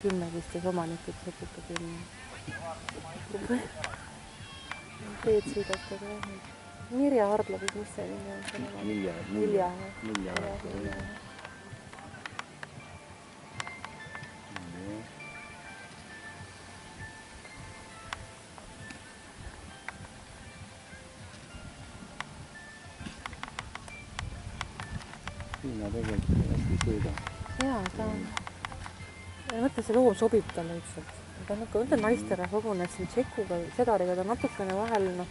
10 vist siis omanikud lõpuga 10. Teed sõidate ka. Mirja Hardla või mis see nimi on? Milja. Sinna tegelikult hästi sõida. Jaa, ta on. Ja mõtle, see loom sobib talle lihtsalt. Ta on nagu naisterahv hobune, siin Tšekuga, sedariga ta natukene vahel, noh.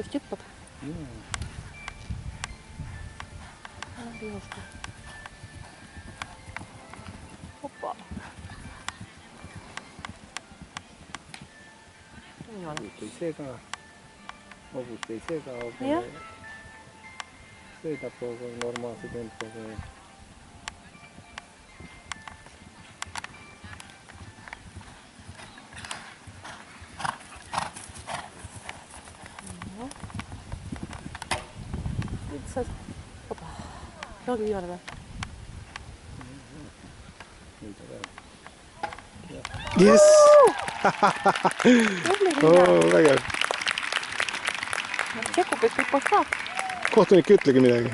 Just hüppab. Rihustab. Hoppa. Hobust ei sega. Jah. Sõidab kogu normaalse tempoga. Opa. See ongi viimane või? Yes! Vägev. Tšekupet hüppas ka. Kohtunik ei ütlegi midagi.